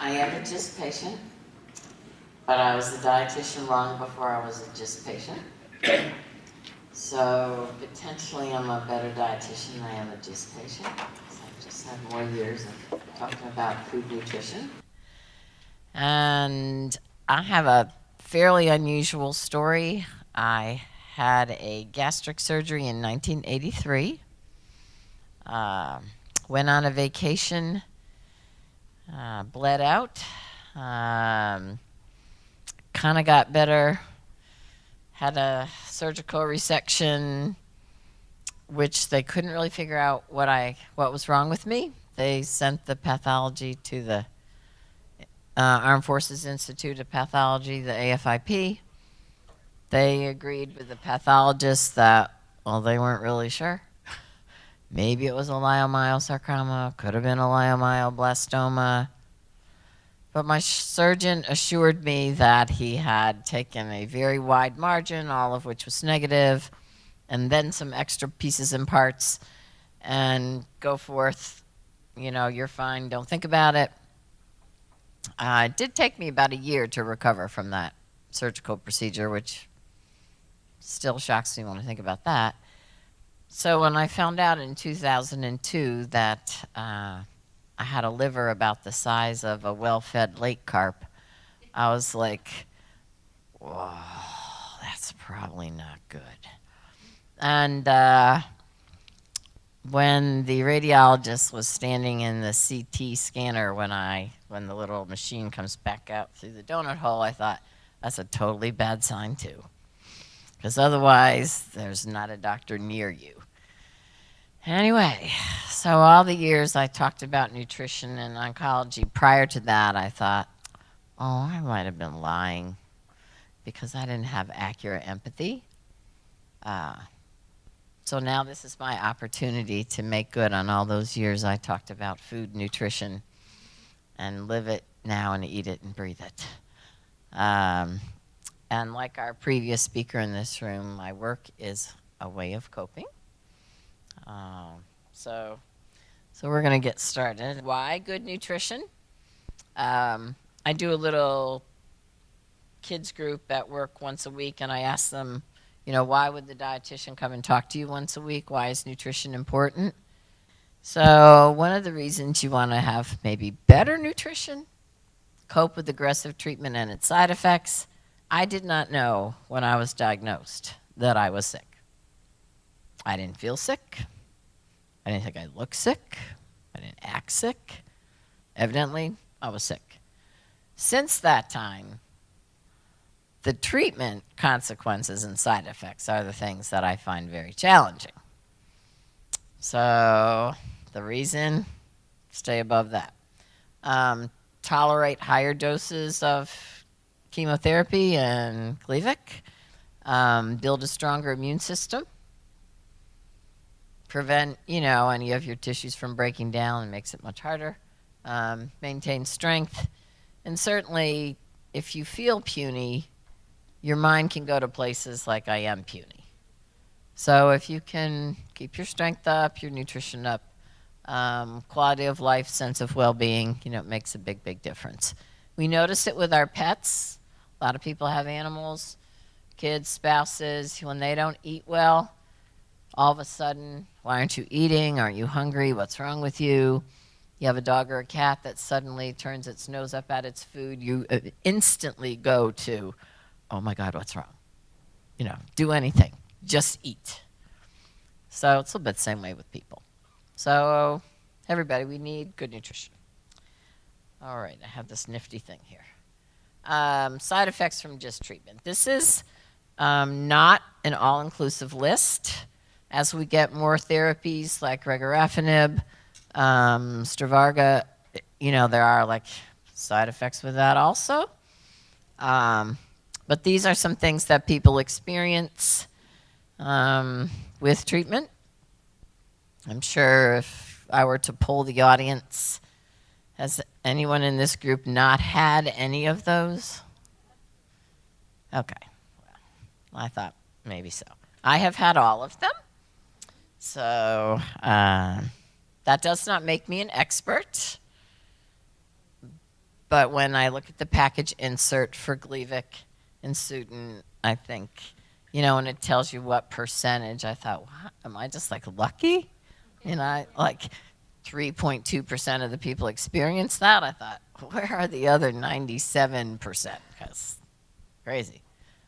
I am a GIST patient, but I was a dietitian long before I was a GIST patient. So potentially I'm a better dietitian than I am a GIST patient, because I've just had more years of talking about food nutrition. And I have a fairly unusual story. I had a gastric surgery in 1983. Went on a vacation, bled out, kind of got better, had a surgical resection, which they couldn't really figure out what was wrong with me. They sent the pathology to the Armed Forces Institute of Pathology, the AFIP. They agreed with the pathologist that, well, they weren't really sure. Maybe it was a leiomyosarcoma, could have been a leiomyoblastoma. But my surgeon assured me that he had taken a very wide margin, all of which was negative, and then some extra pieces and parts, and go forth, you're fine, don't think about it. It did take me about a year to recover from that surgical procedure, which still shocks me when I think about that. So when I found out in 2002 that I had a liver about the size of a well-fed lake carp, I was like, whoa, that's probably not good. And when the radiologist was standing in the CT scanner when the little machine comes back out through the donut hole, I thought, that's a totally bad sign too. Because otherwise, there's not a doctor near you. Anyway, so all the years I talked about nutrition and oncology, prior to that, I thought, oh, I might have been lying because I didn't have accurate empathy. So now this is my opportunity to make good on all those years I talked about food, nutrition, and live it now and eat it and breathe it. And like our previous speaker in this room, my work is a way of coping. So we're going to get started. Why good nutrition? I do a little kids group at work once a week, and I ask them, why would the dietitian come and talk to you once a week? Why is nutrition important? So one of the reasons you want to have maybe better nutrition, cope with aggressive treatment and its side effects. I did not know when I was diagnosed that I was sick. I didn't feel sick. I didn't think I looked sick. I didn't act sick. Evidently, I was sick. Since that time, the treatment consequences and side effects are the things that I find very challenging. So the reason, stay above that. Tolerate higher doses of chemotherapy and Gleevec. Build a stronger immune system. Prevent, any of your tissues from breaking down and makes it much harder. Maintain strength. And certainly, if you feel puny, your mind can go to places like I am puny. So if you can keep your strength up, your nutrition up, quality of life, sense of well-being, it makes a big, big difference. We notice it with our pets. A lot of people have animals, kids, spouses. When they don't eat well, all of a sudden, why aren't you eating? Aren't you hungry? What's wrong with you? You have a dog or a cat that suddenly turns its nose up at its food. You instantly go to, oh my God, what's wrong? Do anything. Just eat. So it's a little bit the same way with people. So everybody, we need good nutrition. All right, I have this nifty thing here. Side effects from GIST treatment. This is not an all-inclusive list. As we get more therapies like regorafenib, Stravarga, there are side effects with that also. But these are some things that people experience with treatment. I'm sure if I were to poll the audience, has anyone in this group not had any of those? Okay. Well, I thought maybe so. I have had all of them. So that does not make me an expert. But when I look at the package insert for Gleevec and Sutin, I think, and it tells you what percentage, I thought, what? Am I just like lucky? Like 3.2% of the people experience that. I thought, where are the other 97%? Because crazy.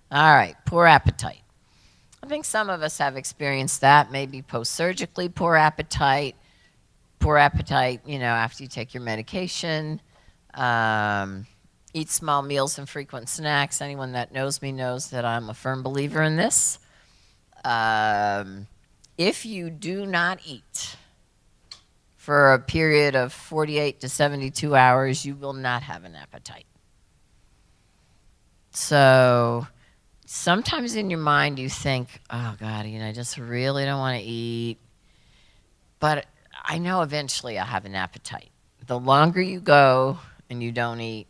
All right, poor appetite. I think some of us have experienced that, maybe post-surgically poor appetite, after you take your medication. Eat small meals and frequent snacks. Anyone that knows me knows that I'm a firm believer in this. If you do not eat for a period of 48 to 72 hours, you will not have an appetite. So sometimes in your mind you think, oh God, I just really don't want to eat. But I know eventually I'll have an appetite. The longer you go and you don't eat,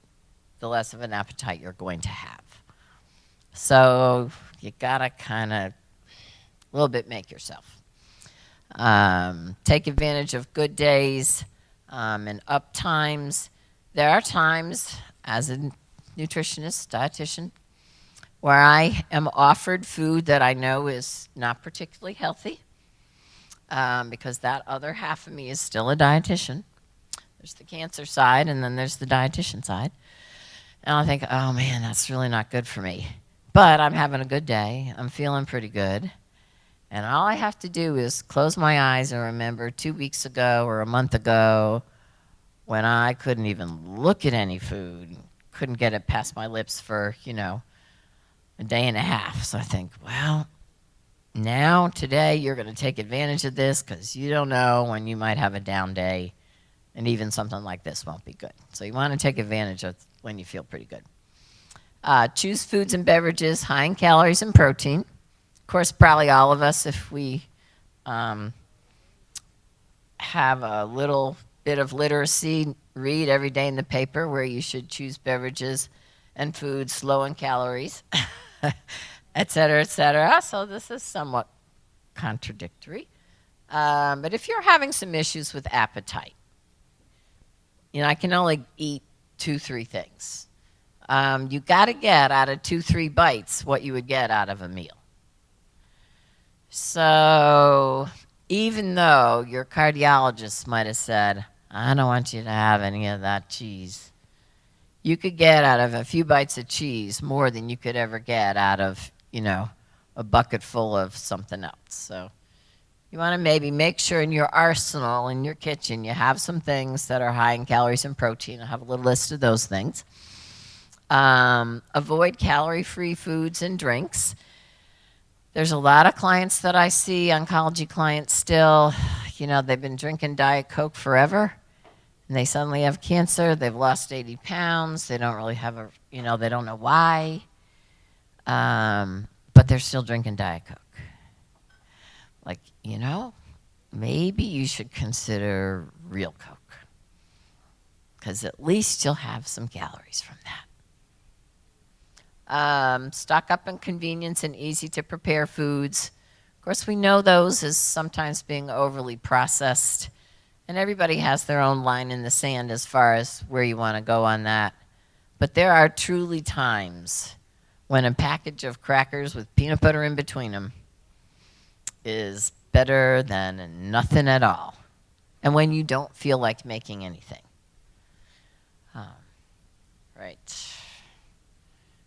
the less of an appetite you're going to have. So you gotta kind of a little bit make yourself. Take advantage of good days and up times. There are times, as a nutritionist, dietitian, where I am offered food that I know is not particularly healthy, because that other half of me is still a dietitian. There's the cancer side, and then there's the dietitian side. And I think, oh man, that's really not good for me. But I'm having a good day. I'm feeling pretty good. And all I have to do is close my eyes and remember 2 weeks ago or a month ago when I couldn't even look at any food, couldn't get it past my lips for, a day and a half. So I think, well, now, today, you're going to take advantage of this because you don't know when you might have a down day, and even something like this won't be good. So you want to take advantage of when you feel pretty good. Choose foods and beverages high in calories and protein. Of course, probably all of us, if we have a little bit of literacy, read every day in the paper where you should choose beverages and foods low in calories, et cetera, et cetera. So this is somewhat contradictory. But if you're having some issues with appetite, I can only eat 2-3 things. You got to get out of 2-3 bites what you would get out of a meal. So even though your cardiologist might have said, I don't want you to have any of that cheese, you could get out of a few bites of cheese more than you could ever get out of, a bucket full of something else. So you want to maybe make sure in your arsenal, in your kitchen, you have some things that are high in calories and protein. I have a little list of those things. Avoid calorie-free foods and drinks. There's a lot of clients that I see, oncology clients still, they've been drinking Diet Coke forever, and they suddenly have cancer. They've lost 80 pounds. They don't really have they don't know why, but they're still drinking Diet Coke. Like, maybe you should consider real Coke, because at least you'll have some calories from that. Stock up on convenience and easy to prepare foods. Of course, we know those as sometimes being overly processed, and everybody has their own line in the sand as far as where you want to go on that. But there are truly times when a package of crackers with peanut butter in between them is better than nothing at all, and when you don't feel like making anything. Right.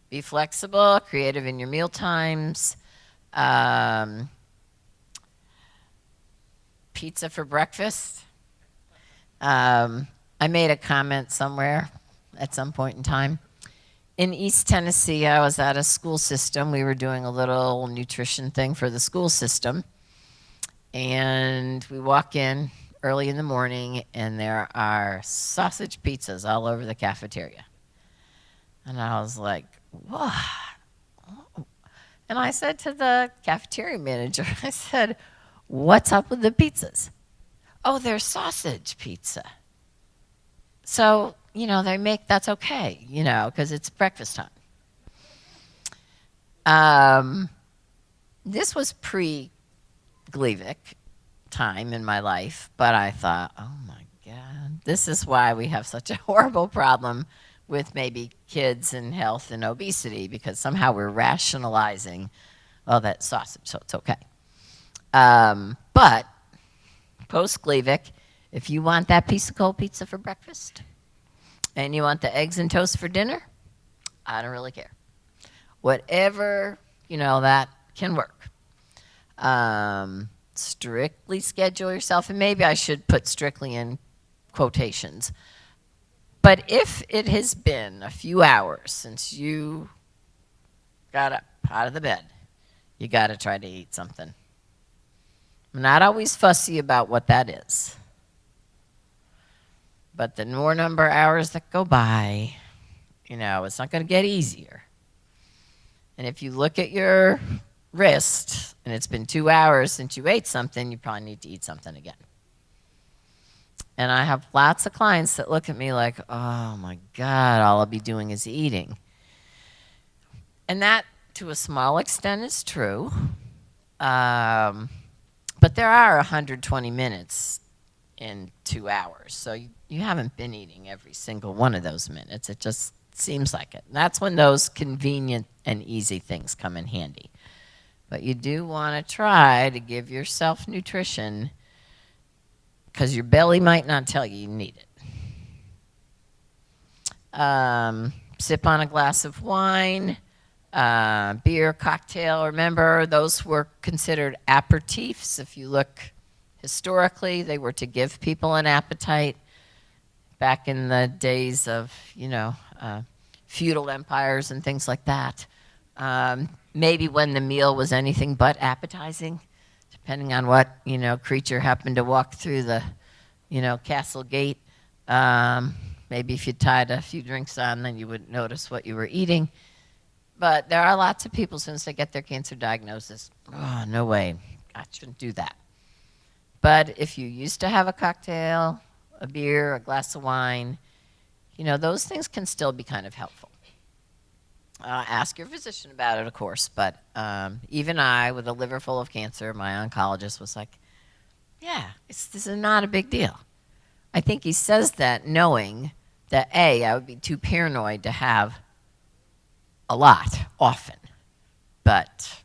Be flexible, creative in your meal times. Pizza for breakfast. I made a comment somewhere at some point in time. In East Tennessee, I was at a school system. We were doing a little nutrition thing for the school system. And we walk in early in the morning, and there are sausage pizzas all over the cafeteria. And I was like, what? And I said to the cafeteria manager, I said, what's up with the pizzas? Oh, they're sausage pizza. So, they make, that's okay, because it's breakfast time. This was pre-Gleevec time in my life, but I thought, oh my God, this is why we have such a horrible problem with maybe kids and health and obesity because somehow we're rationalizing, well, that's sausage, so it's okay. But post-Gleevec, if you want that piece of cold pizza for breakfast and you want the eggs and toast for dinner, I don't really care. Whatever, that can work. Strictly schedule yourself, and maybe I should put strictly in quotations. But if it has been a few hours since you got up out of the bed, you got to try to eat something. I'm not always fussy about what that is. But the more number of hours that go by, it's not going to get easier. And if you look at your wrist and it's been 2 hours since you ate something, you probably need to eat something again. And I have lots of clients that look at me like, oh my God, all I'll be doing is eating. And that, to a small extent, is true. But there are 120 minutes in 2 hours. So you haven't been eating every single one of those minutes. It just seems like it. And that's when those convenient and easy things come in handy. But you do want to try to give yourself nutrition because your belly might not tell you need it. Sip on a glass of wine, beer, cocktail. Remember, those were considered aperitifs. If you look historically, they were to give people an appetite. Back in the days of, feudal empires and things like that. Maybe when the meal was anything but appetizing, depending on what, creature happened to walk through the, castle gate. Maybe if you tied a few drinks on, then you wouldn't notice what you were eating. But there are lots of people, since they get their cancer diagnosis, oh, no way, I shouldn't do that. But if you used to have a cocktail, a beer, a glass of wine, those things can still be kind of helpful. Ask your physician about it, of course, but even I, with a liver full of cancer, my oncologist was like, yeah, this is not a big deal. I think he says that knowing that, A, I would be too paranoid to have a lot, often. But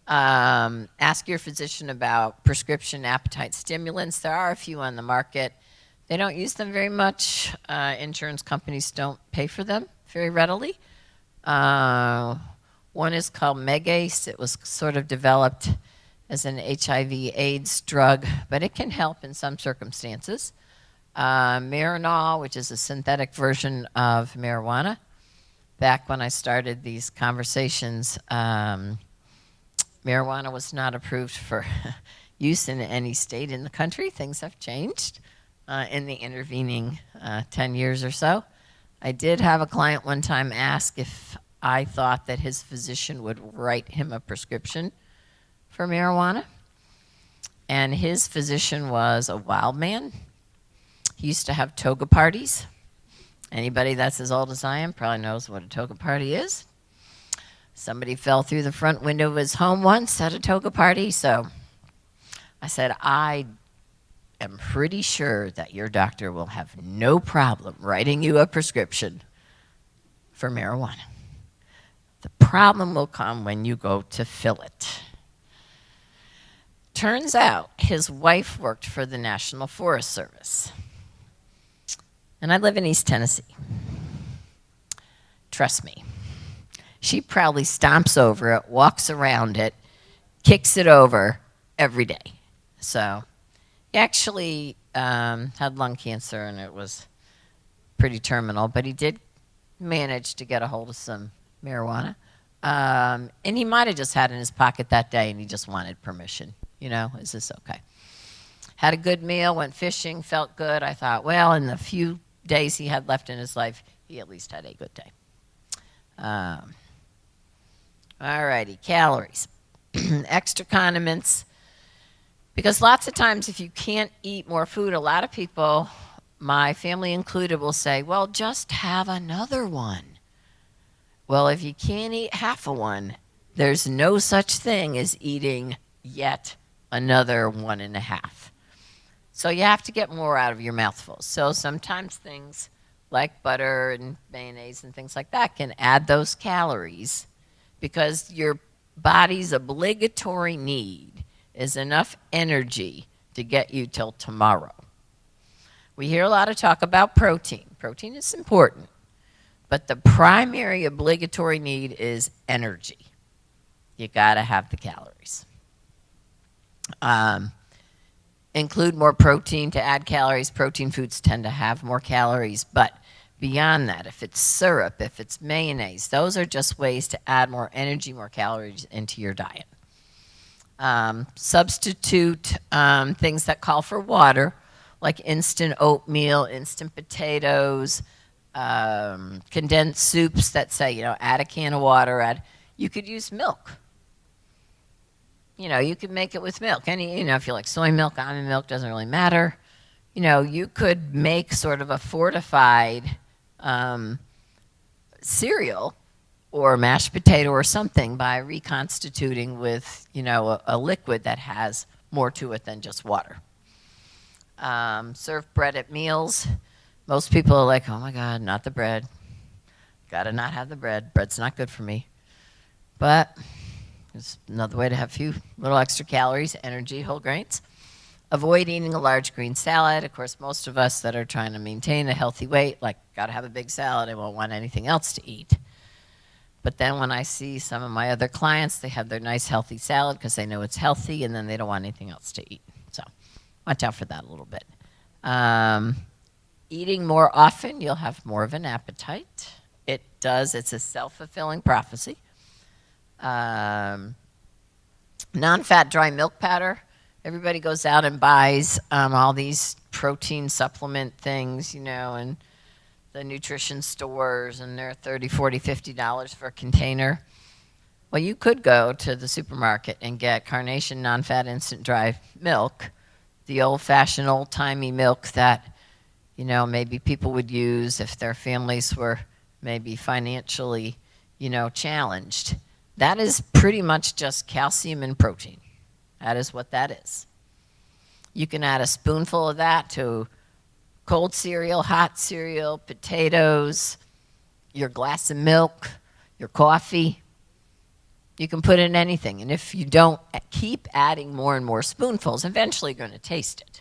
ask your physician about prescription appetite stimulants. There are a few on the market. They don't use them very much. Insurance companies don't pay for them very readily. One is called Megace. It was sort of developed as an HIV/AIDS drug, but it can help in some circumstances. Marinol, which is a synthetic version of marijuana. Back when I started these conversations, marijuana was not approved for use in any state in the country. Things have changed in the intervening 10 years or so. I did have a client one time ask if I thought that his physician would write him a prescription for marijuana. And his physician was a wild man. He used to have toga parties. Anybody that's as old as I am probably knows what a toga party is. Somebody fell through the front window of his home once at a toga party, so I said, I am pretty sure that your doctor will have no problem writing you a prescription for marijuana. The problem will come when you go to fill it. Turns out his wife worked for the National Forest Service. And I live in East Tennessee. Trust me. She proudly stomps over it, walks around it, kicks it over every day. So he actually had lung cancer, and it was pretty terminal, but he did manage to get a hold of some marijuana. And he might have just had it in his pocket that day, and he just wanted permission. Is this okay? Had a good meal, went fishing, felt good. I thought, well, in the few days he had left in his life, he at least had a good day. All righty, calories. Extra condiments. Because lots of times if you can't eat more food, a lot of people, my family included, will say, well, just have another one. Well, if you can't eat half of one, there's no such thing as eating yet another 1.5. So you have to get more out of your mouthful. So sometimes things like butter and mayonnaise and things like that, can add those calories because your body's obligatory need is enough energy to get you till tomorrow. We hear a lot of talk about protein. Protein is important, but the primary obligatory need is energy. You got to have the calories. Include more protein to add calories. Protein foods tend to have more calories, but beyond that, if it's syrup, if it's mayonnaise, those are just ways to add more energy, more calories into your diet. Substitute things that call for water, like instant oatmeal, instant potatoes, condensed soups that say, add a can of water. You could use milk. You could make it with milk. If you like soy milk, almond milk, doesn't really matter. You could make sort of a fortified cereal or mashed potato or something by reconstituting with, a liquid that has more to it than just water. Serve bread at meals. Most people are like, oh my God, not the bread. Gotta not have the bread. Bread's not good for me. But it's another way to have a few little extra calories, energy, whole grains. Avoid eating a large green salad. Of course, most of us that are trying to maintain a healthy weight, gotta have a big salad. I won't want anything else to eat. But then when I see some of my other clients, they have their nice healthy salad because they know it's healthy, and then they don't want anything else to eat. So watch out for that a little bit. Eating more often, you'll have more of an appetite. It's a self-fulfilling prophecy. Non-fat dry milk powder. Everybody goes out and buys all these protein supplement things, in the nutrition stores, and they're $30, $40, $50 for a container. Well, you could go to the supermarket and get Carnation non-fat instant dry milk, the old-fashioned, old-timey milk that, maybe people would use if their families were maybe financially, challenged. That is pretty much just calcium and protein. That is what that is. You can add a spoonful of that to cold cereal, hot cereal, potatoes, your glass of milk, your coffee. You can put in anything. And if you don't keep adding more and more spoonfuls, eventually you're going to taste it.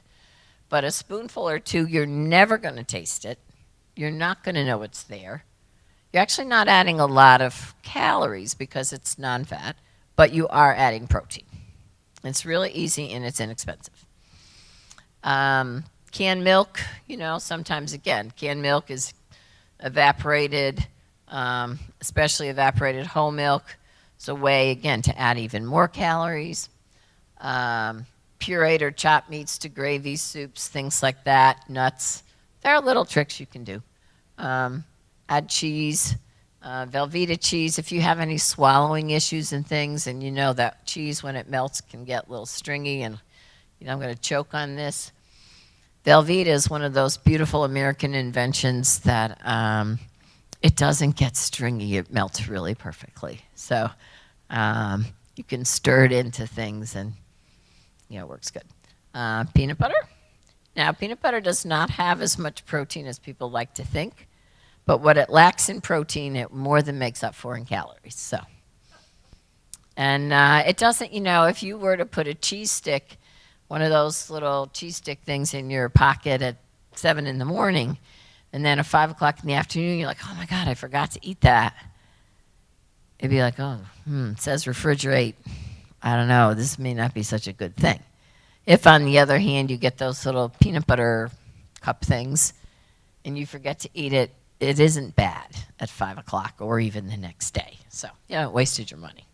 But a spoonful or two, you're never going to taste it. You're not going to know it's there. You're actually not adding a lot of calories because it's non-fat, but you are adding protein. It's really easy and it's inexpensive. Canned milk, sometimes again, canned milk is evaporated, especially evaporated whole milk. It's a way, again, to add even more calories. Pureed or chopped meats to gravies, soups, things like that, nuts. There are little tricks you can do. Add cheese, Velveeta cheese. If you have any swallowing issues and things, and that cheese, when it melts, can get a little stringy, and I'm going to choke on this. Velveeta is one of those beautiful American inventions that it doesn't get stringy. It melts really perfectly. So you can stir it into things, and it works good. Peanut butter. Now, peanut butter does not have as much protein as people like to think. But what it lacks in protein, it more than makes up for in calories. So, and it doesn't, if you were to put a cheese stick, one of those little cheese stick things in your pocket at 7 in the morning, and then at 5 o'clock in the afternoon, you're like, oh my God, I forgot to eat that. It'd be like, it says refrigerate. I don't know, this may not be such a good thing. If, on the other hand, you get those little peanut butter cup things, and you forget to eat it, it isn't bad at 5 o'clock or even the next day. So, it wasted your money.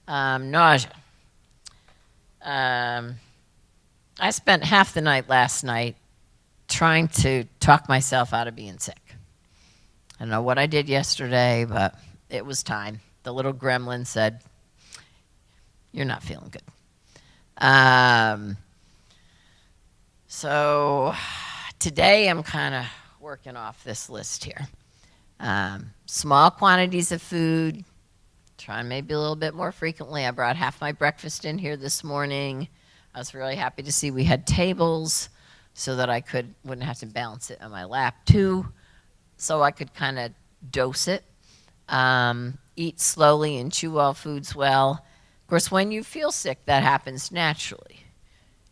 Nausea. I spent half the night last night trying to talk myself out of being sick. I don't know what I did yesterday, but it was time. The little gremlin said, you're not feeling good. So today I'm kind of working off this list here. Small quantities of food, try maybe a little bit more frequently. I brought half my breakfast in here this morning. I was really happy to see we had tables. so that I wouldn't have to balance it on my lap. 2, so I could kind of dose it. Eat slowly and chew all foods well. Of course, when you feel sick, that happens naturally.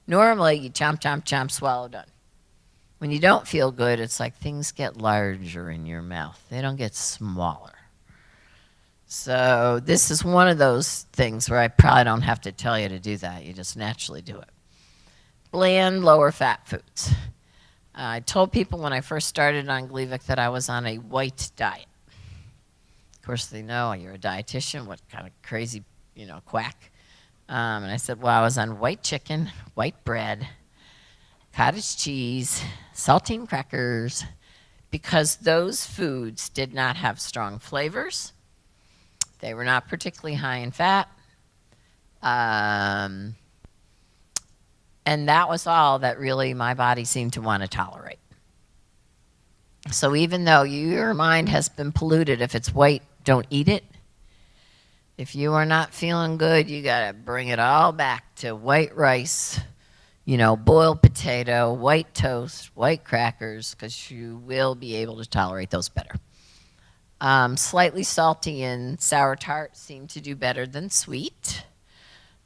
Normally, you chomp, chomp, chomp, swallow, done. When you don't feel good, it's like things get larger in your mouth. They don't get smaller. So this is one of those things where I probably don't have to tell you to do that. You just naturally do it. Bland, lower fat foods. I told people when I first started on Gleevec that I was on a white diet. Of course, they know you're a dietitian. What kind of crazy, quack. And I said, well, I was on white chicken, white bread, cottage cheese, saltine crackers, because those foods did not have strong flavors. They were not particularly high in fat. And that was all that really my body seemed to want to tolerate. So even though your mind has been polluted, if it's white, don't eat it. If you are not feeling good, you got to bring it all back to white rice, boiled potato, white toast, white crackers, because you will be able to tolerate those better. Slightly salty and sour tarts seem to do better than sweet.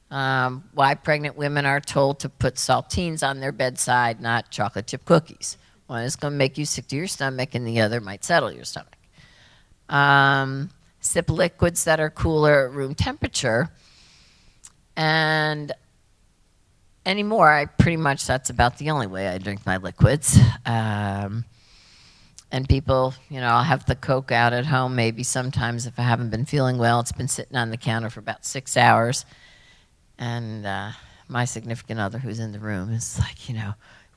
Why pregnant women are told to put saltines on their bedside, not chocolate chip cookies. One is going to make you sick to your stomach, and the other might settle your stomach. Sip liquids that are cooler at room temperature. And anymore, that's about the only way I drink my liquids. And people, I'll have the Coke out at home maybe sometimes if I haven't been feeling well. It's been sitting on the counter for about 6 hours. And my significant other who's in the room is like,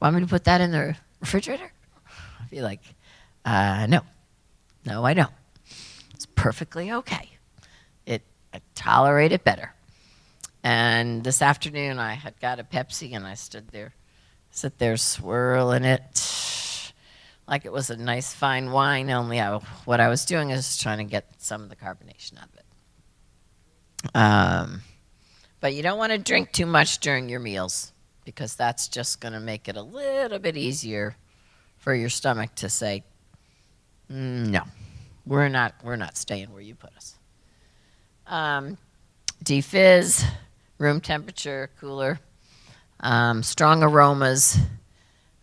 want me to put that in the refrigerator? I'd be like, no, I don't. It's perfectly okay. I tolerate it better. And this afternoon I had got a Pepsi and I sit there swirling it like it was a nice fine wine, only what I was doing is trying to get some of the carbonation out of it. But you don't want to drink too much during your meals because that's just going to make it a little bit easier for your stomach to say, no, we're not staying where you put us. Defizz, room temperature, cooler, strong aromas.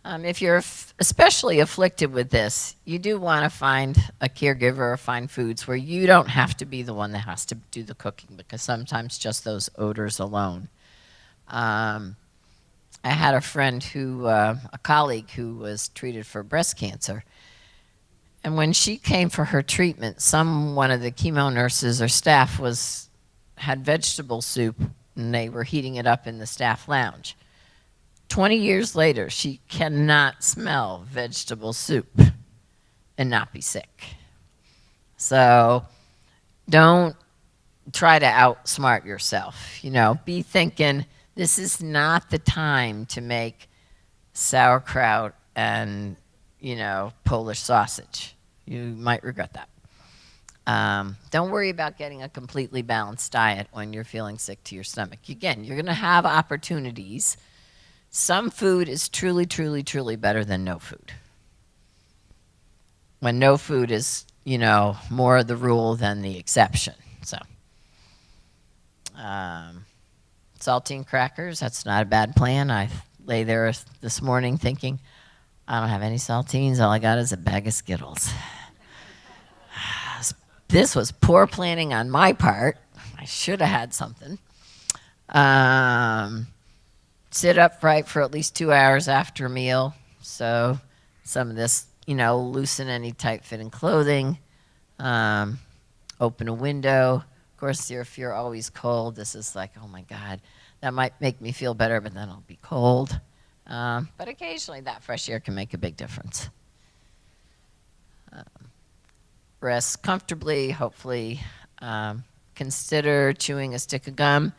If you're especially afflicted with this, you do want to find a caregiver or find foods where you don't have to be the one that has to do the cooking, because sometimes just those odors alone. I had a friend a colleague who was treated for breast cancer. And when she came for her treatment, one of the chemo nurses or staff had vegetable soup, and they were heating it up in the staff lounge. 20 years later, she cannot smell vegetable soup and not be sick. So don't try to outsmart yourself. Be thinking, this is not the time to make sauerkraut and, Polish sausage. You might regret that. Don't worry about getting a completely balanced diet when you're feeling sick to your stomach. Again, you're going to have opportunities. Some food is truly, truly, truly better than no food. When no food is, more the rule than the exception. So, saltine crackers, that's not a bad plan. I lay there this morning thinking, I don't have any saltines. All I got is a bag of Skittles. This was poor planning on my part. I should have had something. Sit upright for at least 2 hours after a meal. So some of this, loosen any tight-fitting clothing. Open a window. Of course, if you're always cold, this is like, oh my God, that might make me feel better, but then I'll be cold. But occasionally that fresh air can make a big difference. Rest comfortably, hopefully. Consider chewing a stick of gum.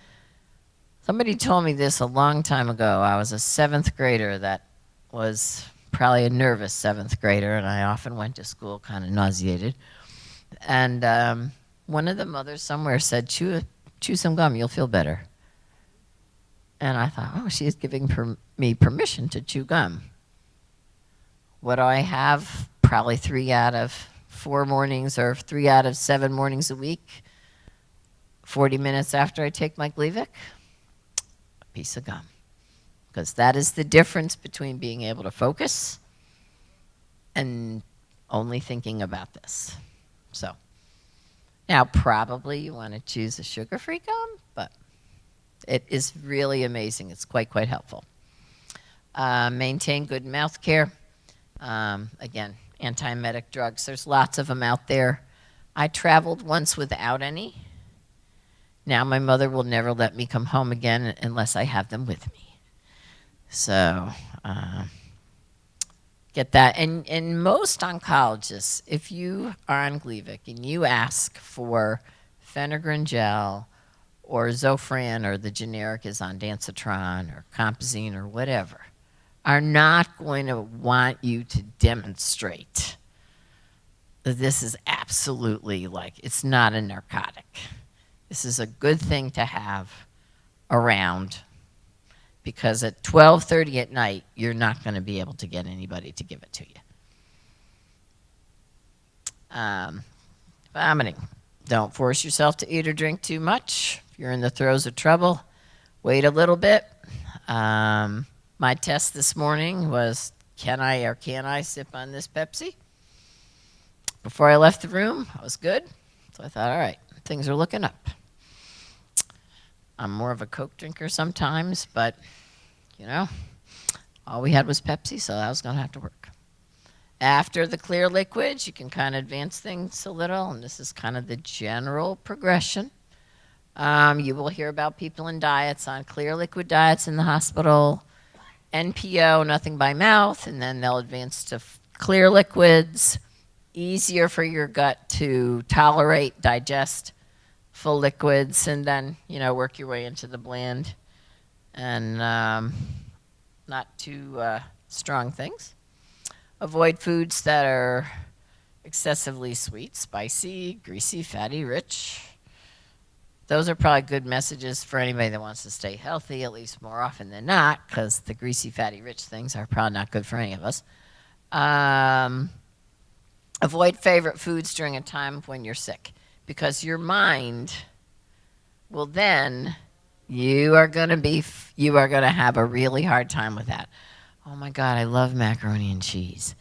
Somebody told me this a long time ago. I was a 7th grader that was probably a nervous 7th grader, and I often went to school kind of nauseated. And one of the mothers somewhere said, chew some gum, you'll feel better. And I thought, oh, she's giving me permission to chew gum. what do I have? Probably 3 out of 4 mornings or 3 out of 7 mornings a week. 40 minutes after I take my Gleevec, a piece of gum. Because that is the difference between being able to focus and only thinking about this. So, now probably you want to choose a sugar-free gum, but it is really amazing. It's quite helpful. Maintain good mouth care. Again, antiemetic drugs. There's lots of them out there. I traveled once without any. Now my mother will never let me come home again unless I have them with me. So get that. And most oncologists, if you are on Gleevec and you ask for Phenergan gel or Zofran, or the generic is ondansetron or Compazine or whatever, are not going to want you to demonstrate that this is absolutely it's not a narcotic. This is a good thing to have around, because at 12:30 at night, you're not going to be able to get anybody to give it to you. Vomiting. Don't force yourself to eat or drink too much. If you're in the throes of trouble, wait a little bit. My test this morning was, can I sip on this Pepsi? Before I left the room, I was good. So I thought, all right, things are looking up. I'm more of a Coke drinker sometimes, but, all we had was Pepsi, so that was going to have to work. After the clear liquids, you can kind of advance things a little, and this is kind of the general progression. You will hear about people in diets on clear liquid diets in the hospital, NPO, nothing by mouth, and then they'll advance to clear liquids, easier for your gut to tolerate, digest full liquids, and then, work your way into the bland and not too strong things. Avoid foods that are excessively sweet, spicy, greasy, fatty, rich. Those are probably good messages for anybody that wants to stay healthy, at least more often than not, because the greasy, fatty, rich things are probably not good for any of us. Avoid favorite foods during a time when you're sick, because your mind will then, you are going to have a really hard time with that. Oh my God, I love macaroni and cheese.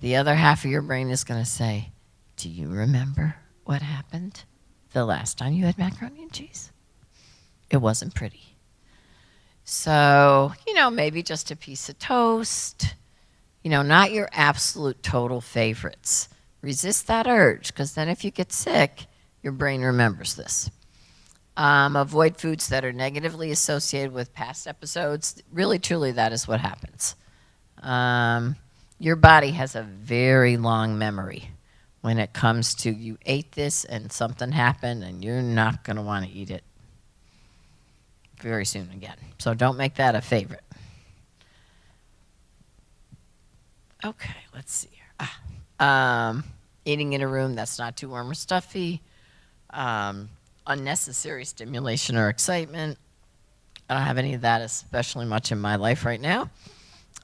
The other half of your brain is going to say, do you remember what happened the last time you had macaroni and cheese? It wasn't pretty. So, maybe just a piece of toast, not your absolute total favorites. Resist that urge, because then if you get sick, your brain remembers this. Avoid foods that are negatively associated with past episodes. Really, truly, that is what happens. Your body has a very long memory when it comes to, you ate this and something happened and you're not going to want to eat it very soon again. So don't make that a favorite. Okay, let's see here. Eating in a room that's not too warm or stuffy. Unnecessary stimulation or excitement. I don't have any of that especially much in my life right now.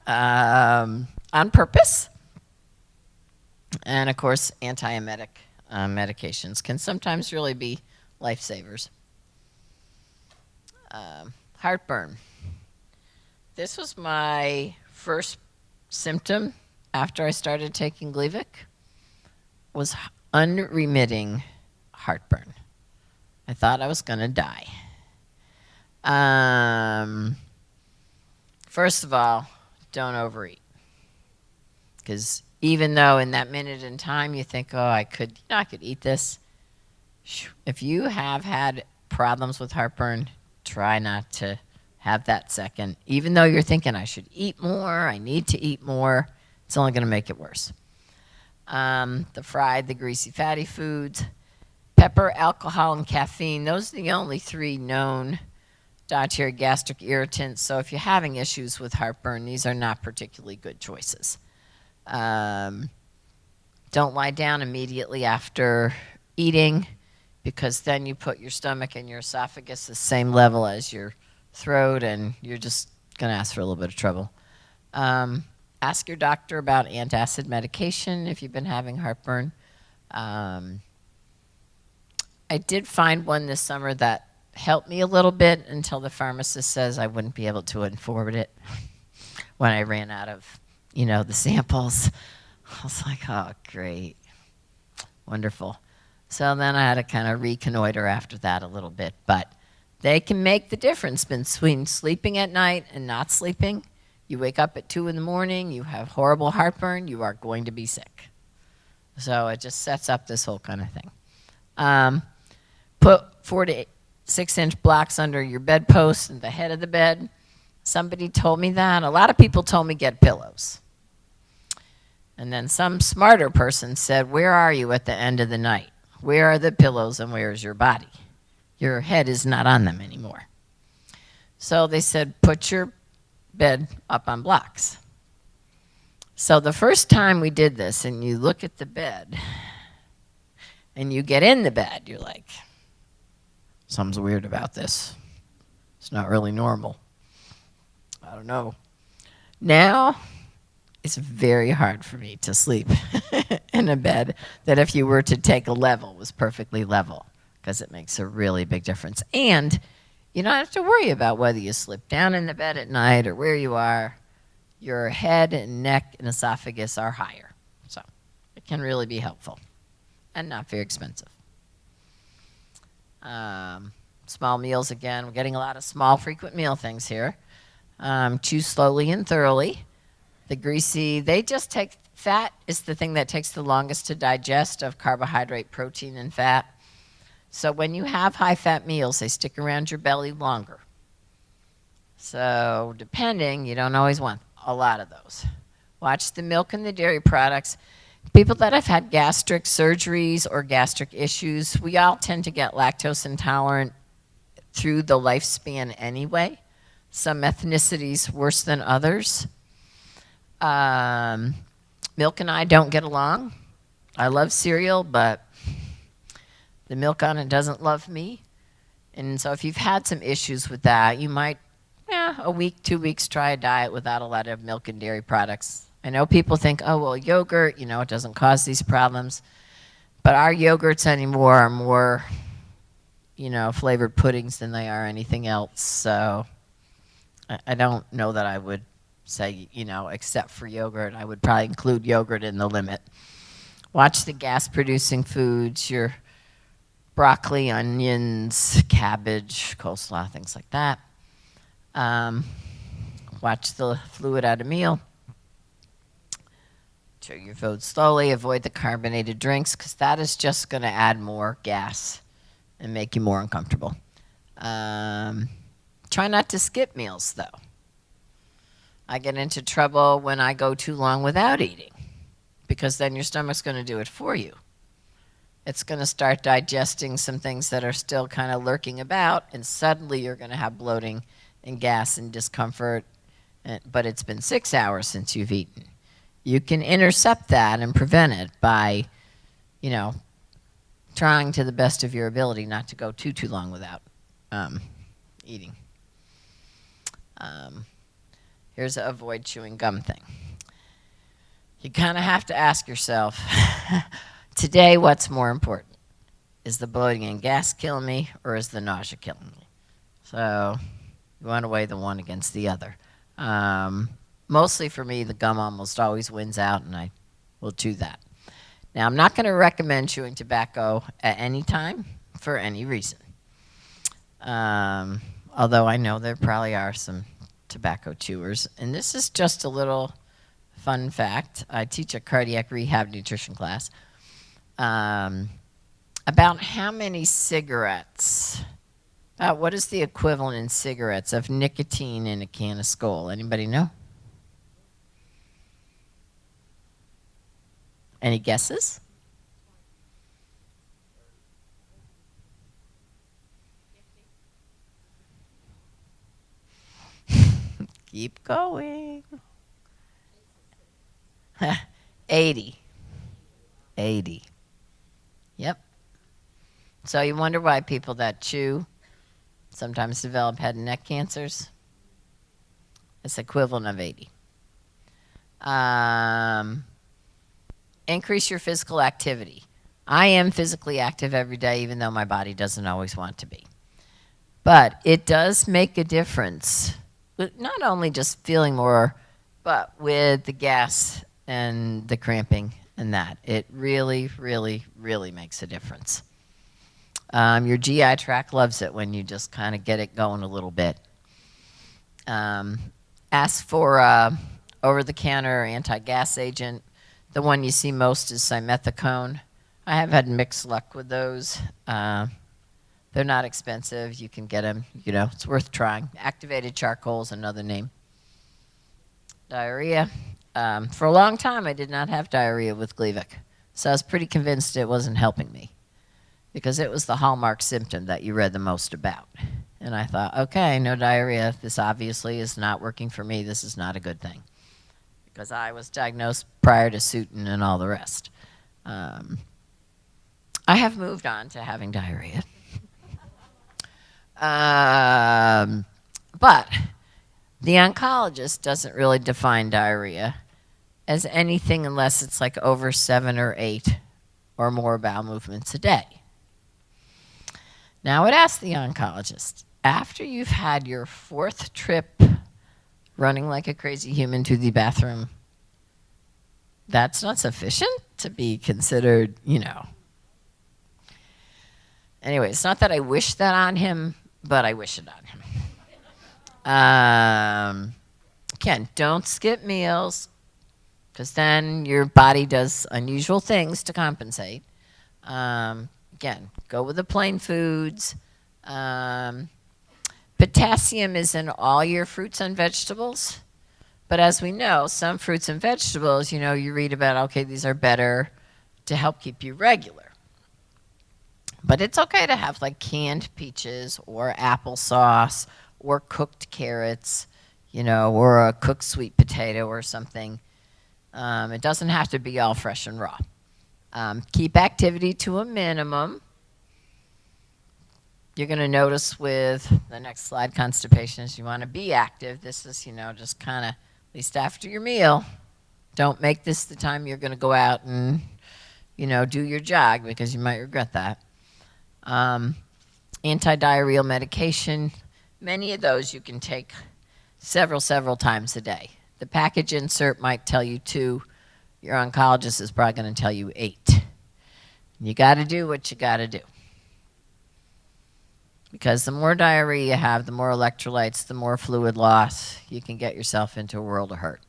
On purpose. And of course, antiemetic medications can sometimes really be lifesavers. Heartburn. This was my first symptom after I started taking Gleevec, was unremitting heartburn. I thought I was going to die. First of all, don't overeat. Because even though in that minute in time you think, oh, I could eat this. If you have had problems with heartburn, try not to have that second. Even though you're thinking, I should eat more, I need to eat more, it's only going to make it worse. The fried, the greasy, fatty foods, pepper, alcohol, and caffeine, those are the only 3 known dietary gastric irritants. So if you're having issues with heartburn, these are not particularly good choices. Don't lie down immediately after eating, because then you put your stomach and your esophagus the same level as your throat, and you're just going to ask for a little bit of trouble. ask your doctor about antacid medication if you've been having heartburn. I did find one this summer that helped me a little bit until the pharmacist says I wouldn't be able to afford it when I ran out of, the samples. I was like, oh, great. Wonderful. So then I had to kind of reconnoiter after that a little bit. But they can make the difference between sleeping at night and not sleeping. You wake up at 2 in the morning, you have horrible heartburn, you are going to be sick. So it just sets up this whole kind of thing. Put 4 to 6 inch blocks under your bedpost and the head of the bed. Somebody told me that. A lot of people told me get pillows. And then some smarter person said, where are you at the end of the night? Where are the pillows and where is your body? Your head is not on them anymore. So they said, put your bed up on blocks. So the first time we did this and you look at the bed and you get in the bed, you're like, something's weird about this. It's not really normal. I don't know. Now, it's very hard for me to sleep in a bed that if you were to take a level was perfectly level, because it makes a really big difference. And you don't have to worry about whether you slip down in the bed at night or where you are. Your head and neck and esophagus are higher. So it can really be helpful and not very expensive. Small meals again. We're getting a lot of small, frequent meal things here. Chew slowly and thoroughly. The greasy, they just take, fat is the thing that takes the longest to digest of carbohydrate, protein, and fat. So when you have high-fat meals, they stick around your belly longer. So depending, you don't always want a lot of those. Watch the milk and the dairy products. People that have had gastric surgeries or gastric issues, we all tend to get lactose intolerant through the lifespan anyway. Some ethnicities worse than others. Milk and I don't get along. I love cereal, but the milk on it doesn't love me. And so if you've had some issues with that, you might, a week, 2 weeks, try a diet without a lot of milk and dairy products. I know people think, oh, well, yogurt, it doesn't cause these problems. But our yogurts anymore are more, flavored puddings than they are anything else. So I don't know that I would say, except for yogurt. I would probably include yogurt in the limit. Watch the gas-producing foods, your broccoli, onions, cabbage, coleslaw, things like that. Watch the fluid at a meal. Chew your food slowly. Avoid the carbonated drinks because that is just going to add more gas and make you more uncomfortable. Try not to skip meals, though. I get into trouble when I go too long without eating because then your stomach's going to do it for you. It's going to start digesting some things that are still kind of lurking about, and suddenly you're going to have bloating and gas and discomfort, but it's been 6 hours since you've eaten. You can intercept that and prevent it by, trying to the best of your ability not to go too long without eating. Here's an avoid chewing gum thing. You kind of have to ask yourself, today what's more important? Is the bloating and gas killing me or is the nausea killing me? So you want to weigh the one against the other. Mostly for me, the gum almost always wins out and I will chew that. Now, I'm not going to recommend chewing tobacco at any time for any reason. Although I know there probably are some tobacco chewers. And this is just a little fun fact. I teach a cardiac rehab nutrition class. About how many cigarettes, what is the equivalent in cigarettes of nicotine in a can of Skoal? Anybody know? Any guesses? Keep going. 80. 80. Yep. So you wonder why people that chew sometimes develop head and neck cancers? It's equivalent of 80. Increase your physical activity. I am physically active every day, even though my body doesn't always want to be. But it does make a difference, with not only just feeling more, but with the gas and the cramping and that. It really, really, really makes a difference. Your GI tract loves it when you just kind of get it going a little bit. Ask for over-the-counter anti-gas agent. The one you see most is simethicone. I have had mixed luck with those. They're not expensive. You can get them. It's worth trying. Activated charcoal is another name. Diarrhea. For a long time, I did not have diarrhea with Gleevec. So I was pretty convinced it wasn't helping me because it was the hallmark symptom that you read the most about. And I thought, okay, no diarrhea. This obviously is not working for me. This is not a good thing because I was diagnosed prior to Sutin and all the rest. I have moved on to having diarrhea. But the oncologist doesn't really define diarrhea as anything unless it's like over 7 or 8 or more bowel movements a day. Now I would ask the oncologist, after you've had your 4th trip running like a crazy human to the bathroom, that's not sufficient to be considered, Anyway, it's not that I wish that on him, but I wish it on him. Again, don't skip meals, because then your body does unusual things to compensate. Again, go with the plain foods. Potassium is in all your fruits and vegetables. But as we know, some fruits and vegetables, you read about, okay, these are better to help keep you regular. But it's okay to have like canned peaches or applesauce or cooked carrots, or a cooked sweet potato or something. It doesn't have to be all fresh and raw. Keep activity to a minimum. You're going to notice with the next slide, constipation, is you want to be active. This is, just kind of, at least after your meal. Don't make this the time you're going to go out and, do your jog because you might regret that. Anti-diarrheal medication, many of those you can take several times a day. The package insert might tell you 2. Your oncologist is probably going to tell you 8. You got to do what you got to do. Because the more diarrhea you have, the more electrolytes, the more fluid loss, you can get yourself into a world of hurt.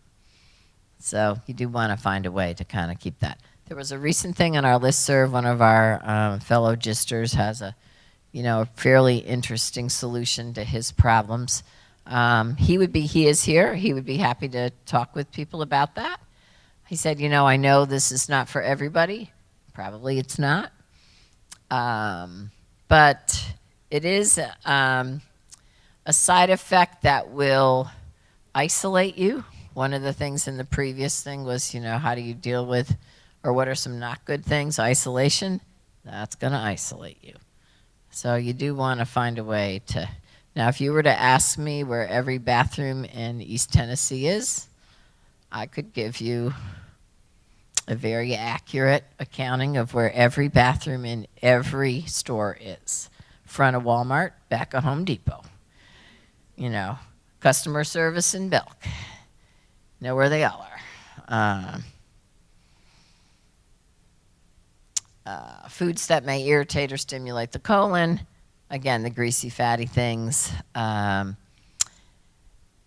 So you do want to find a way to kind of keep that. There was a recent thing on our listserv. One of our fellow gisters has a fairly interesting solution to his problems. He is here. He would be happy to talk with people about that. He said, I know this is not for everybody. Probably it's not. But it is a side effect that will isolate you. One of the things in the previous thing was, how do you deal with, or what are some not good things? Isolation. That's going to isolate you. So you do want to find a way to. Now, if you were to ask me where every bathroom in East Tennessee is, I could give you a very accurate accounting of where every bathroom in every store is. Front of Walmart, back of Home Depot. Customer service in Belk. Know where they all are. Foods that may irritate or stimulate the colon. Again, the greasy, fatty things. Had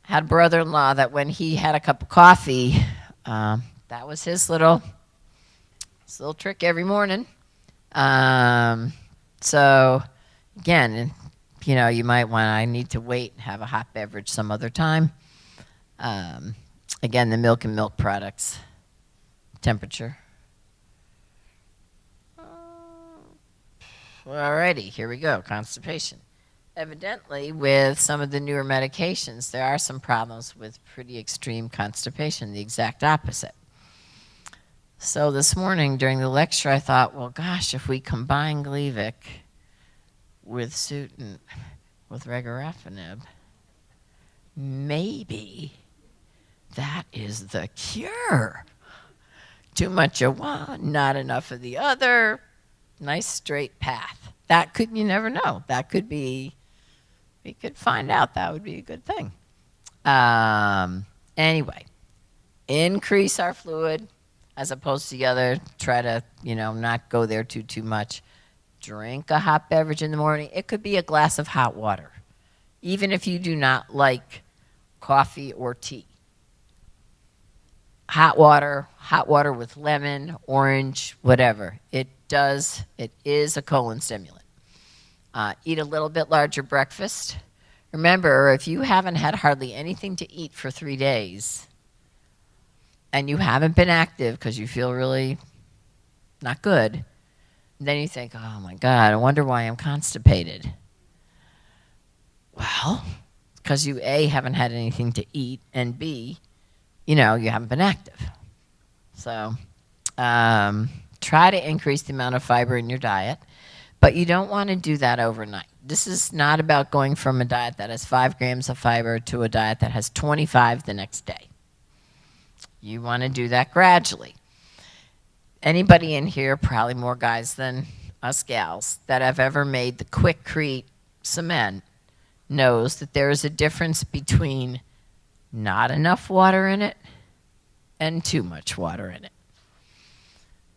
a brother-in-law that when he had a cup of coffee, that was his little trick every morning. So, again, you might I need to wait and have a hot beverage some other time. Again, the milk and milk products. Temperature. Alrighty, here we go, constipation. Evidently, with some of the newer medications, there are some problems with pretty extreme constipation, the exact opposite. So this morning during the lecture, I thought, well, gosh, if we combine Gleevec with Sutin, with regorafenib, maybe that is the cure. Too much of one, not enough of the other. Nice straight path. That could, you never know. That could be, we could find out. That would be a good thing. Anyway, increase our fluid as opposed to the other. Try to, not go there too much. Drink a hot beverage in the morning. It could be a glass of hot water, even if you do not like coffee or tea. Hot water with lemon, orange, whatever. It is a colon stimulant. Eat a little bit larger breakfast. Remember, if you haven't had hardly anything to eat for 3 days and you haven't been active because you feel really not good, then you think, oh my God, I wonder why I'm constipated. Well, because you A, haven't had anything to eat, and B, you haven't been active. So try to increase the amount of fiber in your diet, but you don't want to do that overnight. This is not about going from a diet that has 5 grams of fiber to a diet that has 25 the next day. You want to do that gradually. Anybody in here, probably more guys than us gals, that have ever made the Quickcrete cement knows that there is a difference between not enough water in it and too much water in it.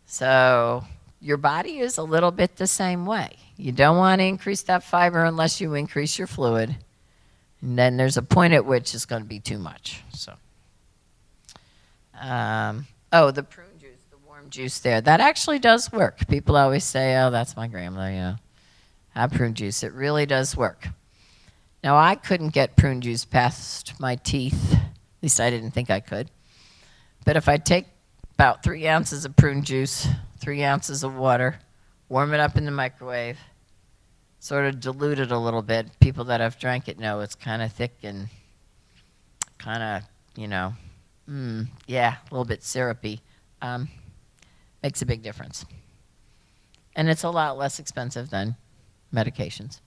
So your body is a little bit the same way. You don't want to increase that fiber unless you increase your fluid. And then there's a point at which it's going to be too much. So, the prune juice, the warm juice there, that actually does work. People always say, oh, that's my grandmother, have prune juice. It really does work. Now, I couldn't get prune juice past my teeth. At least I didn't think I could. But if I take about 3 ounces of prune juice, 3 ounces of water, warm it up in the microwave, sort of dilute it a little bit. People that have drank it know it's kind of thick and kind of, a little bit syrupy. Makes a big difference. And it's a lot less expensive than medications.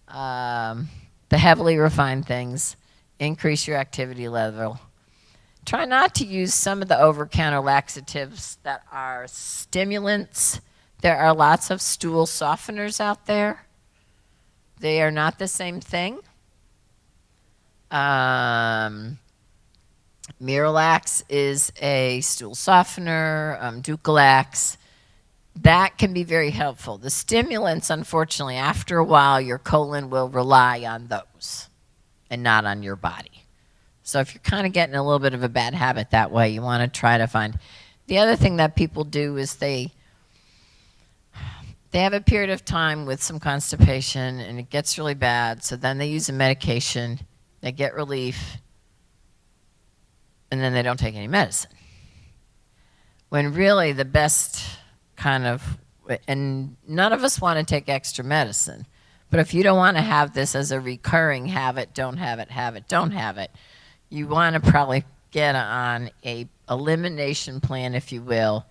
The heavily refined things, increase your activity level. Try not to use some of the over-counter laxatives that are stimulants. There are lots of stool softeners out there. They are not the same thing. Miralax is a stool softener, Ducalax. That can be very helpful. The stimulants, unfortunately, after a while, your colon will rely on those and not on your body. So if you're kind of getting a little bit of a bad habit that way, you want to try to find. The other thing that people do is they have a period of time with some constipation and it gets really bad, so then they use a medication, they get relief, and then they don't take any medicine. When really the best kind of, and none of us want to take extra medicine, but if you don't want to have this as a recurring have it, don't have it, don't have it, you want to probably get on a elimination plan, if you will.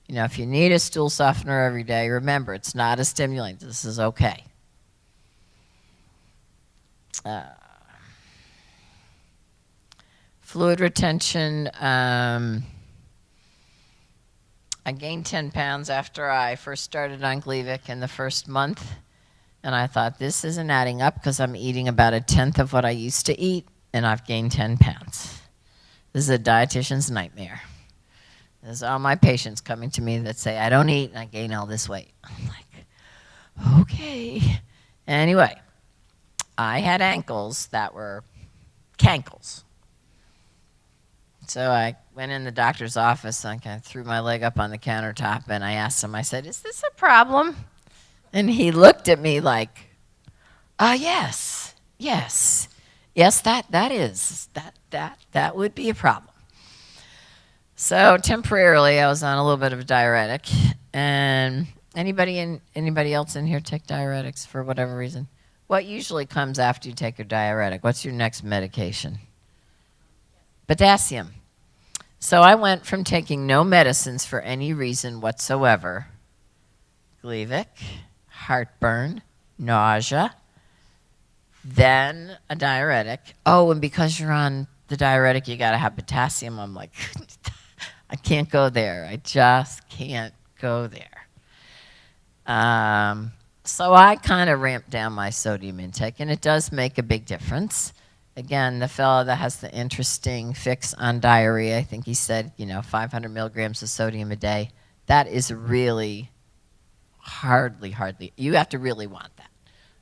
If you need a stool softener every day, remember, it's not a stimulant. This is okay. Fluid retention. I gained 10 pounds after I first started on Gleevec in the first month. And I thought, this isn't adding up because I'm eating about 1/10 of what I used to eat, and I've gained 10 pounds. This is a dietitian's nightmare. There's all my patients coming to me that say, I don't eat and I gain all this weight. I'm like, okay. Anyway, I had ankles that were cankles. So I went in the doctor's office and kind of threw my leg up on the countertop and I asked him, I said, is this a problem? And he looked at me like, yes, that is. That would be a problem. So temporarily, I was on a little bit of a diuretic. And anybody else in here take diuretics for whatever reason? What usually comes after you take your diuretic? What's your next medication? Potassium. So I went from taking no medicines for any reason whatsoever, Gleevec, heartburn, nausea, then a diuretic. Oh, and because you're on the diuretic, you got to have potassium. I'm like, I can't go there. I just can't go there. So I kind of ramped down my sodium intake, and it does make a big difference. Again, the fellow that has the interesting fix on diarrhea, I think he said, 500 milligrams of sodium a day. That is really hardly, you have to really want that.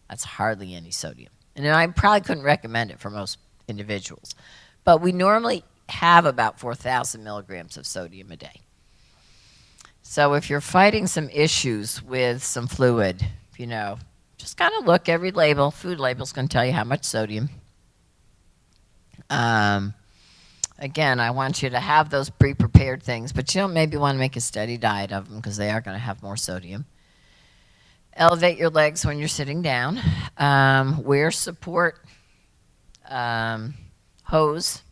That's hardly any sodium. And I probably couldn't recommend it for most individuals. But we normally have about 4,000 milligrams of sodium a day. So if you're fighting some issues with some fluid, just kind of look. Every label, food label's going to tell you how much sodium. Again, I want you to have those pre-prepared things, but you don't maybe want to make a steady diet of them because they are going to have more sodium. Elevate your legs when you're sitting down. Wear support hose.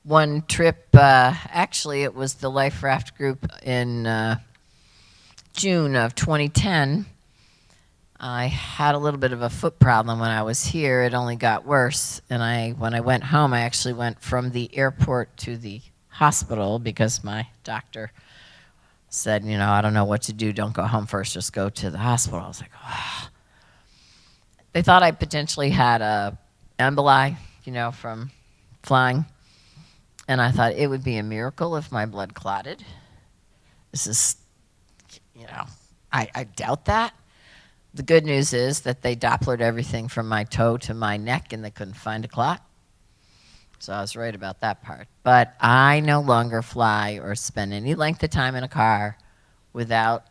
One trip, actually it was the Life Raft group in June of 2010. I had a little bit of a foot problem when I was here. It only got worse. And when I went home, I actually went from the airport to the hospital because my doctor said, I don't know what to do. Don't go home first. Just go to the hospital. I was like, oh. They thought I potentially had a emboli, from flying. And I thought it would be a miracle if my blood clotted. This is, I doubt that. The good news is that they Dopplered everything from my toe to my neck, and they couldn't find a clot. So I was right about that part. But I no longer fly or spend any length of time in a car without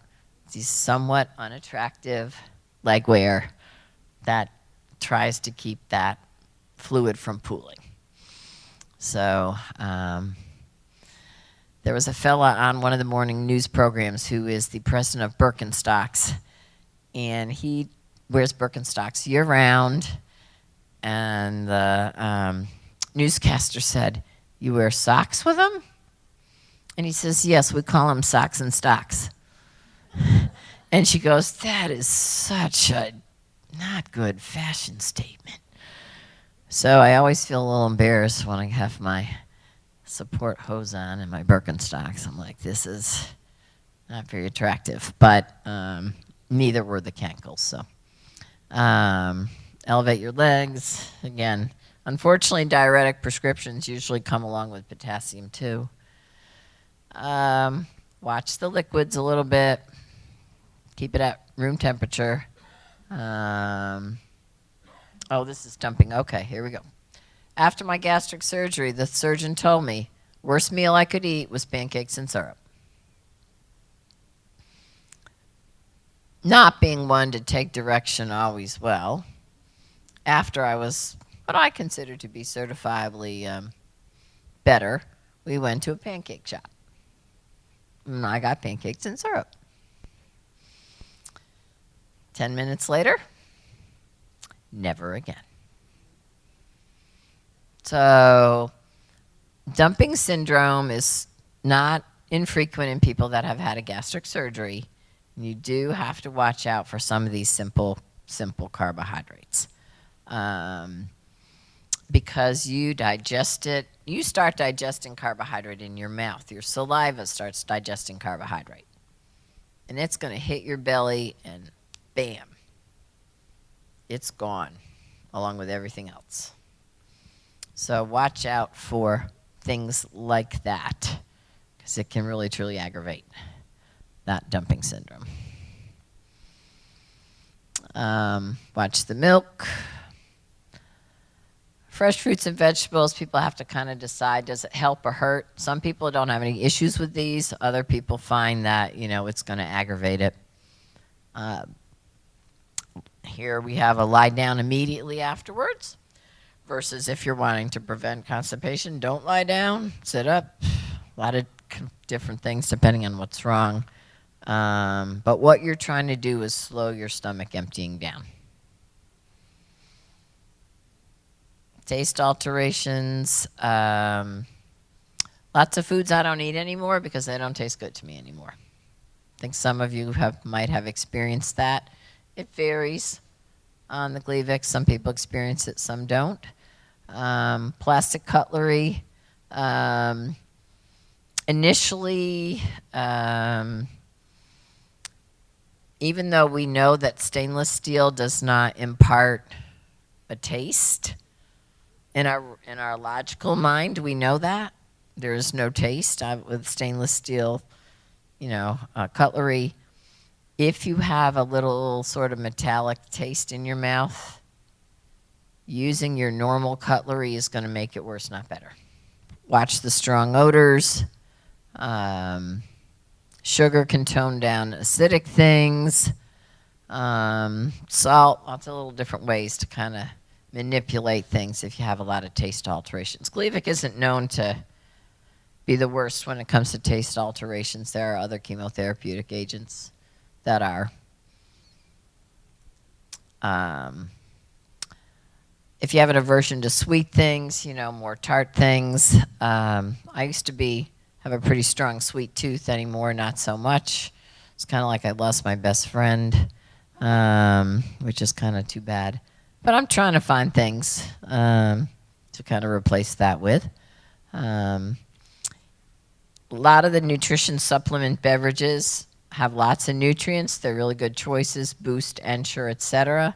the somewhat unattractive leg wear that tries to keep that fluid from pooling. So there was a fella on one of the morning news programs who is the president of Birkenstocks, and he wears Birkenstocks year-round, and the newscaster said, "You wear socks with them?" And he says, "Yes, we call them socks and stocks." And she goes, "That is such a not good fashion statement." So I always feel a little embarrassed when I have my support hose on and my Birkenstocks. I'm like, this is not very attractive. But neither were the cankles. So elevate your legs. Again, unfortunately, diuretic prescriptions usually come along with potassium too. Watch the liquids a little bit. Keep it at room temperature. Oh, this is dumping. Okay, here we go. After my gastric surgery, the surgeon told me, worst meal I could eat was pancakes and syrup. Not being one to take direction always well, after I was what I consider to be certifiably better, we went to a pancake shop. And I got pancakes and syrup. 10 minutes later, never again. So dumping syndrome is not infrequent in people that have had a gastric surgery. You do have to watch out for some of these simple carbohydrates. Because you digest it, you start digesting carbohydrate in your mouth. Your saliva starts digesting carbohydrate. And it's going to hit your belly and bam, it's gone, along with everything else. So watch out for things like that, because it can really, truly aggravate that dumping syndrome. Watch the milk. Fresh fruits and vegetables, people have to kind of decide, does it help or hurt? Some people don't have any issues with these. Other people find that, it's going to aggravate it. Here we have a lie down immediately afterwards versus if you're wanting to prevent constipation, don't lie down, sit up. A lot of different things depending on what's wrong. But what you're trying to do is slow your stomach emptying down. Taste alterations. Lots of foods I don't eat anymore because they don't taste good to me anymore. I think some of you might have experienced that. It varies on the Gleevec. Some people experience it, some don't. plastic cutlery. Initially, even though we know that stainless steel does not impart a taste, in our logical mind, we know that there is no taste with stainless steel, cutlery. If you have a little sort of metallic taste in your mouth, using your normal cutlery is going to make it worse, not better. Watch the strong odors. Sugar can tone down acidic things. Salt, lots of little different ways to kind of manipulate things if you have a lot of taste alterations. Gleevec isn't known to be the worst when it comes to taste alterations. There are other chemotherapeutic agents that are. If you have an aversion to sweet things, more tart things. I used to have a pretty strong sweet tooth. Anymore, not so much. It's kind of like I lost my best friend, which is kind of too bad. But I'm trying to find things to kind of replace that with. A lot of the nutrition supplement beverages have lots of nutrients. They're really good choices, Boost, Ensure, etc.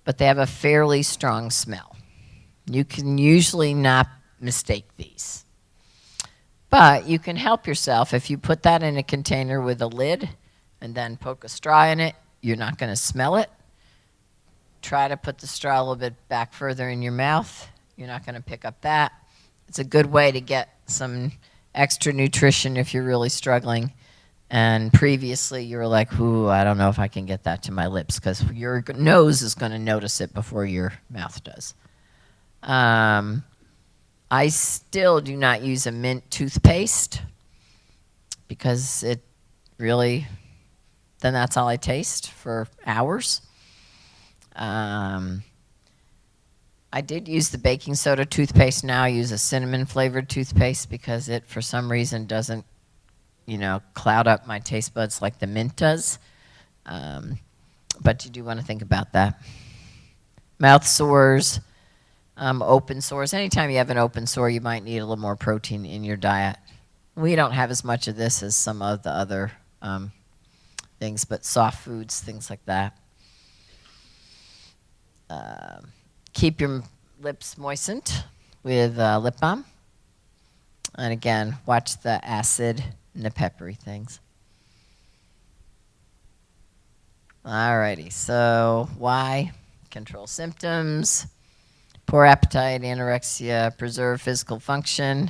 But they have a fairly strong smell. You can usually not mistake these. But you can help yourself. If you put that in a container with a lid and then poke a straw in it, you're not going to smell it. Try to put the straw a little bit back further in your mouth. You're not going to pick up that. It's a good way to get some extra nutrition if you're really struggling. And previously you were like, ooh, I don't know if I can get that to my lips, because your nose is going to notice it before your mouth does. I still do not use a mint toothpaste because it really, then that's all I taste for hours. I did use the baking soda toothpaste. Now I use a cinnamon flavored toothpaste because it, for some reason, doesn't, cloud up my taste buds like the mint does. But you do want to think about that. Mouth sores, open sores. Anytime you have an open sore, you might need a little more protein in your diet. We don't have as much of this as some of the other things, but soft foods, things like that. Keep your lips moistened with lip balm. And again, watch the acid and the peppery things. Alrighty, so why? Control symptoms, poor appetite, anorexia, preserve physical function,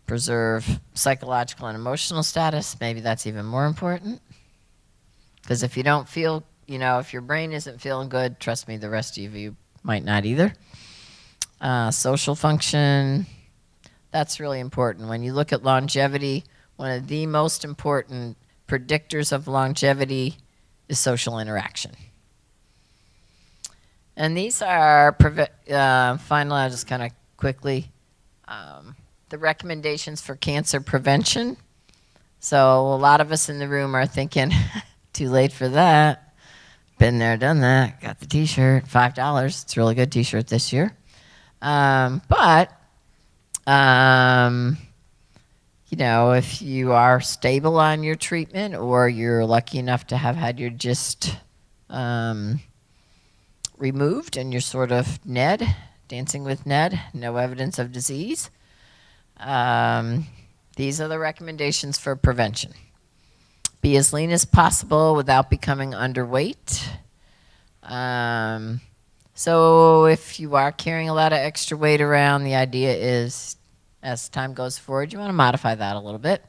preserve psychological and emotional status. Maybe that's even more important. Because if you don't feel, if your brain isn't feeling good, trust me, the rest of you might not either. Social function, that's really important. When you look at longevity, one of the most important predictors of longevity is social interaction. And these are, finally, I'll just kind of quickly, the recommendations for cancer prevention. So a lot of us in the room are thinking, too late for that. Been there, done that. Got the t-shirt, $5. It's a really good t-shirt this year. If you are stable on your treatment, or you're lucky enough to have had your GIST removed and you're sort of Ned, dancing with Ned, no evidence of disease, these are the recommendations for prevention. Be as lean as possible without becoming underweight. So if you are carrying a lot of extra weight around, the idea is, as time goes forward, you want to modify that a little bit.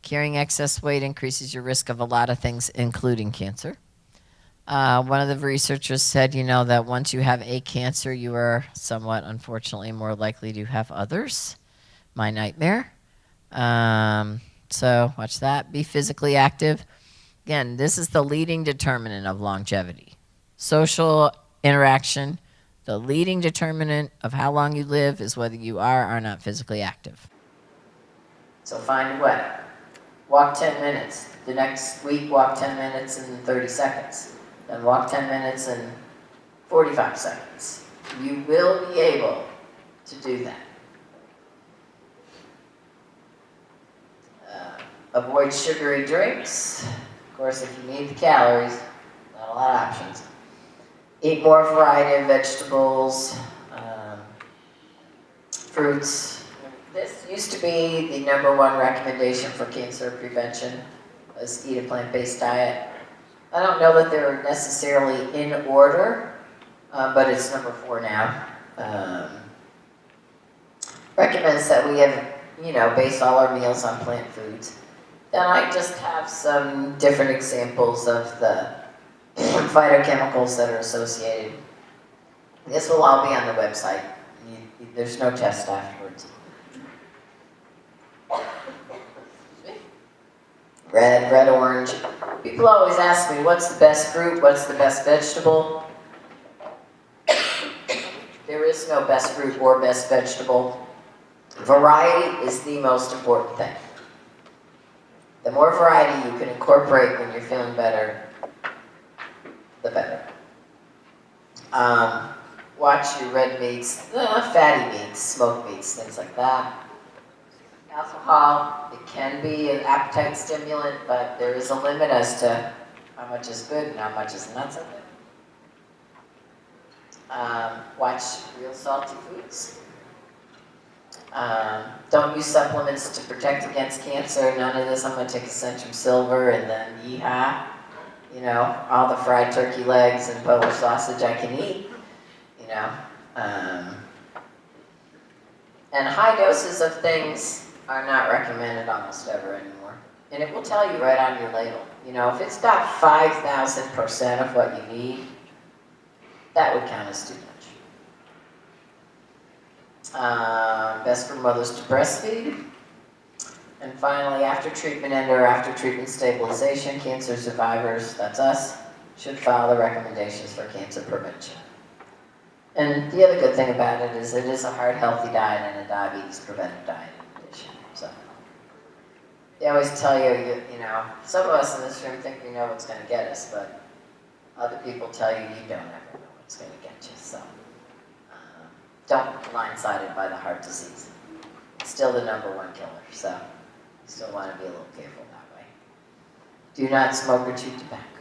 Carrying excess weight increases your risk of a lot of things, including cancer. One of the researchers said, that once you have a cancer, you are somewhat, unfortunately, more likely to have others. My nightmare. So watch that. Be physically active. Again, this is the leading determinant of longevity. Social interaction. The leading determinant of how long you live is whether you are or not physically active. So find a way. Walk 10 minutes. The next week, walk 10 minutes in 30 seconds. Then walk 10 minutes in 45 seconds. you will be able to do that. Avoid sugary drinks. Of course, if you need the calories, not a lot of options. Eat more variety of vegetables, fruits. This used to be the #1 recommendation for cancer prevention, was eat a plant-based diet. I don't know that they're necessarily in order, but it's #4 now. Recommends that we have, base all our meals on plant foods. Then I just have some different examples of the phytochemicals that are associated. This will all be on the website. There's no test afterwards. Red, orange. People always ask me, what's the best fruit? What's the best vegetable? There is no best fruit or best vegetable. Variety is the most important thing. The more variety you can incorporate when you're feeling better, the better. Watch your red meats, fatty meats, smoked meats, things like that. Alcohol, it can be an appetite stimulant, but there is a limit as to how much is good and how much is not so good. Watch real salty foods. Don't use supplements to protect against cancer. None of this, I'm going to take a Centrum Silver and then yeehaw. All the fried turkey legs and Polish sausage I can eat. And high doses of things are not recommended almost ever anymore. And it will tell you right on your label. If it's got 5,000% of what you need, that would count as too much. Best for mothers to breastfeed. And finally, after treatment and/or after treatment stabilization, cancer survivors, that's us, should follow the recommendations for cancer prevention. And the other good thing about it is a heart healthy diet and a diabetes preventive diet in addition. So they always tell you, some of us in this room think we know what's going to get us, but other people tell you you don't ever know what's going to get you. So don't be blindsided by the heart disease. It's still the #1 killer, so you still want to be a little careful that way. Do not smoke or chew tobacco.